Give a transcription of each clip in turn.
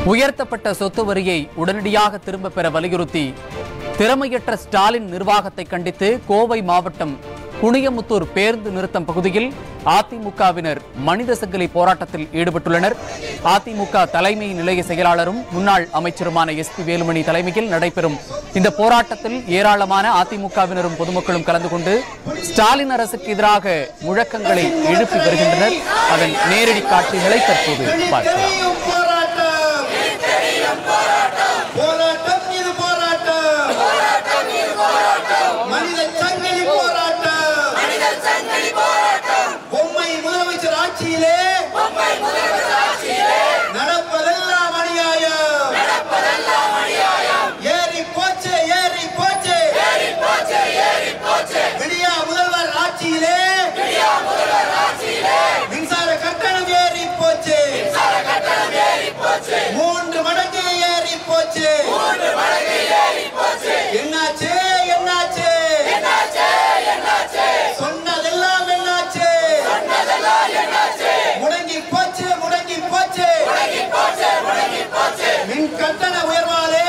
உயர்த்தப்பட்ட சொத்து வரியை உடனடியாக திரும்ப பெற வலியுறுத்தி திறமையற்ற ஸ்டாலின் நிர்வாகத்தை கண்டித்து கோவை மாவட்டம் குனியமுத்தூர் பேருந்து நிறுத்தம் பகுதியில் அதிமுகவினர் மனித சங்கிலி போராட்டத்தில் ஈடுபட்டுள்ளனர். அதிமுக தலைமை நிலைய செயலாளரும் முன்னாள் அமைச்சருமான எஸ்.பி. வேலுமணி தலைமையில் நடைபெறும் இந்த போராட்டத்தில் ஏராளமான அதிமுகவினரும் பொதுமக்களும் கலந்து கொண்டு ஸ்டாலின் அரசுக்கு எதிராக முழக்கங்களை எழுப்பி வருகின்றனர். அதன் நேரடி காட்சிகளை தற்போது பார்க்கலாம். நடப்பதெல்லாம் அநியாயம், ஏறி போச்சு ஏறி போச்சு, விடியா முதல்வர் ஆட்சியிலே மின்சார கட்டணம் ஏறி போச்சு, 3 மடங்கு ஏறி போச்சு. என்னாச்சு என்னாச்சு சொன்னதெல்லாம் என்னாச்சு, முடங்கி போச்சு முடங்கி போச்சு. மின் கட்டண உயர்வாலே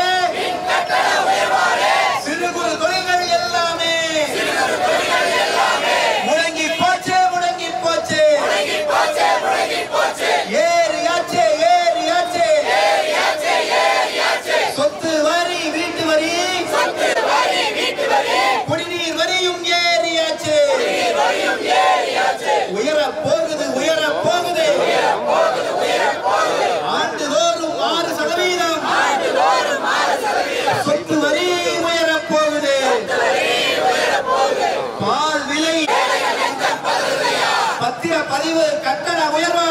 சிறு குறு தொழில்கள் எல்லாமே முடங்கி போச்சு முடங்கி போச்சு. ஏறியாச்சு ஏறியாச்சு, சொத்து வரி வீட்டு வரி குடிநீர் வரியும் ஏறியாச்சு. உயர போகுது உயர போகுது, ஆண்டுதோறும் 6% சொத்து வரி உயர போகுது. பால் விலை பத்திரப்பதிவு கட்டண உயர்வு,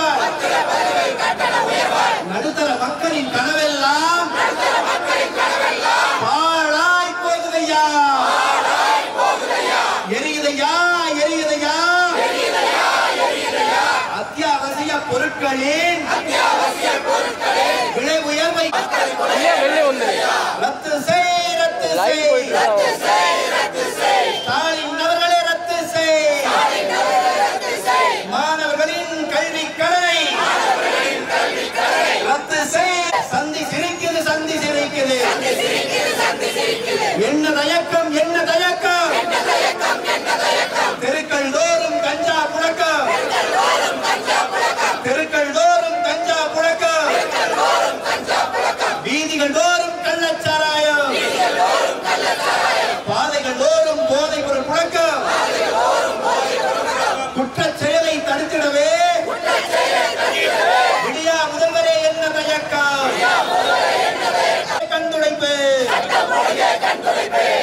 நடுத்தர மக்களின் கனவெல்லாம் பாழாய் போகுதையா, எரியுதையா எரியுதையா. அத்தியாவசிய பொருட்களின் விலை உயர்வை ரத்து செய் ரத்து செய், ஸ்டாலின் அவர்களே ரத்து செய். மாணவர்களின் கல்வி கடனை ரத்து செய். சந்தி சிரிக்குது சந்தி சிரிக்குது, என்ன தயக்கம் என்ன தயக்கம், தெருக்கள் தோறும் கஞ்சா புழக்கம், தெருக்கள் தோறும் கஞ்சா புழக்கம், வீதிகள் தோறும் கள்ளச்சாராயம், பாதைகள் தோறும் போதைப் பொருள் புழக்கம். குற்றச் செயலை தடுத்திடவே விடியா முதல்வரே என்ன தயக்கம், கண்துடைப்பு,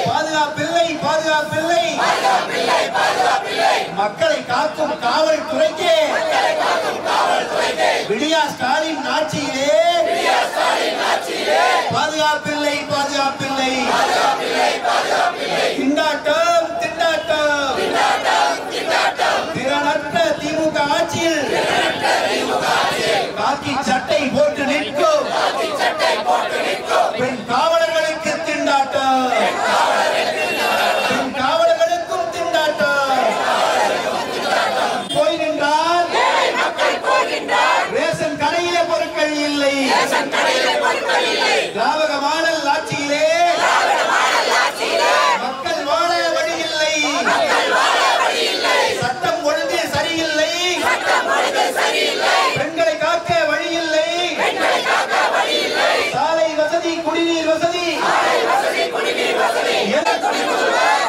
பாதுகாப்பில்லை பாதுகாப்பில்லை, மக்களை காக்கும் காவல்துறைக்கு விடியா ஸ்டாலின் ஆட்சியிலே பாதுகாப்பில்லை பாதுகாப்பில்லை. திண்டாட்டம் திண்டாட்டம், திறனற்ற திமுக ஆட்சியில் காக்கி சட்டை போட்டு நிற்கும் பெண் காவலர்களுக்கு திண்டாட்டம், பெண் காவலர்களுக்கும் திண்டாட்டம். போய் நின்றால் ரேஷன் கடையிலே பொருட்கள் இல்லை, திராவிட மாடல் ஆட்சியிலே மக்கள் வாழ வழி இல்லை, சட்டம் ஒழுங்கு சரியில்லை, பெண்களை காக்க வழி இல்லை, சாலை வசதி குடிநீர் வசதி,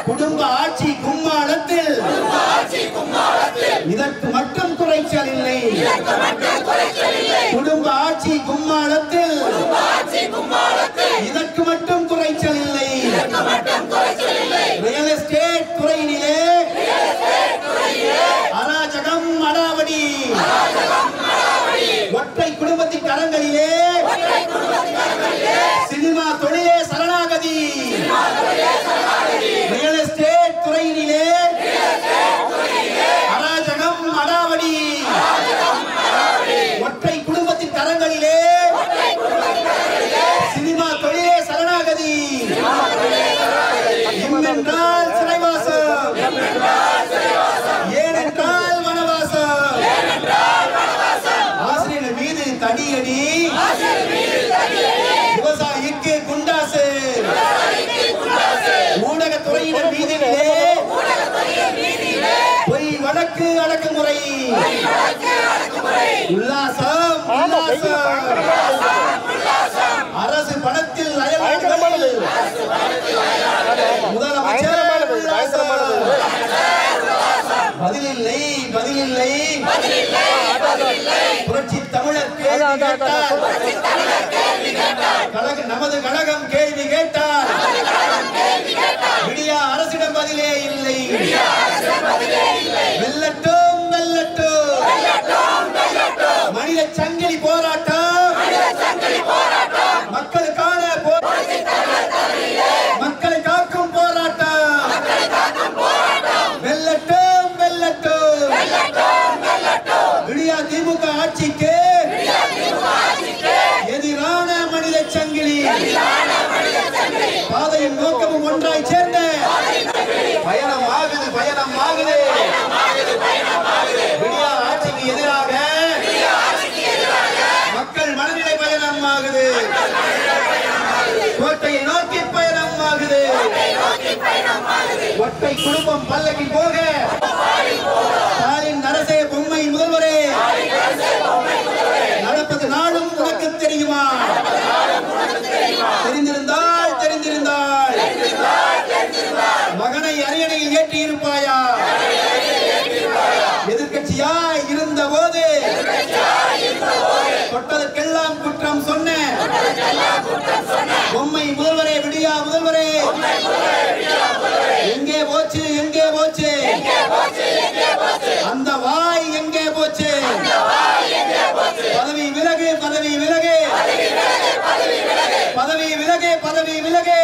குடும்ப ஆட்சி கும்மாளத்தில் இதற்கு மட்டும் குறைச்சல் இல்லை, குடும்ப ஆட்சி கும்மாளத்தில் இதற்கு மட்டும் குறைச்சல் இல்லை. ரியல் எஸ்டேட் துறையினிலே அராஜகம் அடாவடி, ஒற்றை குடும்பத்தின் கரங்களிலே சினிமா தொழிலே சரணாகதி. ரியல் எஸ்டேட் துறையினிலே அராஜகம் அடாவடி, ஒற்றை குடும்பத்தின் கரங்கள் நமது கழகம் கேள்வி கேட்டால் விடியா அரசிடம் பதிலே இல்லை. வெல்லட்டும் வெல்லட்டும் மனித சங்கிலி போராட்டம், மக்களுக்கான மக்களை காக்கும் போராட்டம். வெல்லட்டும் வெல்லட்டும் விடியா திமுக ஆட்சிக்கு எதிரான மனித சங்கிலி. பாதையும் நோக்கமும் ஒன்றாய் சேர்ந்த பயணம் ஆகுது பயணம் ஆகுது. விடியா ஆட்சிக்கு எதிராக மக்கள் மனநிலை பயணம் ஆகுது. கோட்டையை நோக்கி பயணம் ஆகுது. ஒற்றை குடும்பம் பல்லக்கில் போக ஸ்டாலின் அரசே பொம்மை முதல்வரே நடப்பது நாளும் உனக்கு தெரியுமா? தெரிந்திருந்தால் தெரிந்திருந்தால் மகனை அரியணையில் ஏற்றி இருப்பாயா? எதிர்கட்சியாய் இருந்த போது தொட்டதற்கெல்லாம் குற்றம் சொன்ன பொம்மை முதல்வரே, விடியா முதல்வரே, எங்கே போச்சு எங்கே போச்சு அந்த வாய் எங்கே போச்சு? பதவி விலகு பதவி விலகு பதவி விலகு பதவி விலகு.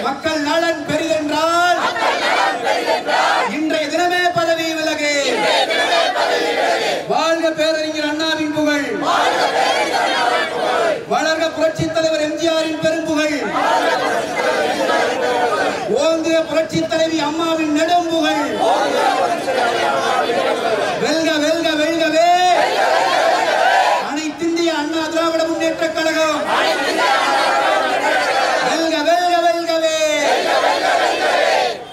மக்கள் நலன் பெரிதென்றால் இன்றைய தினமே பதவி விலகு. வாழ்க பேரறிஞர் அண்ணாவின் புகழ், வளர்க புரட்சித் தலைவர் எம்ஜிஆரின் பெரும்புகழ், ஓங்குக புரட்சித் தலைவி அம்மாவின் நெடும் புகழ்.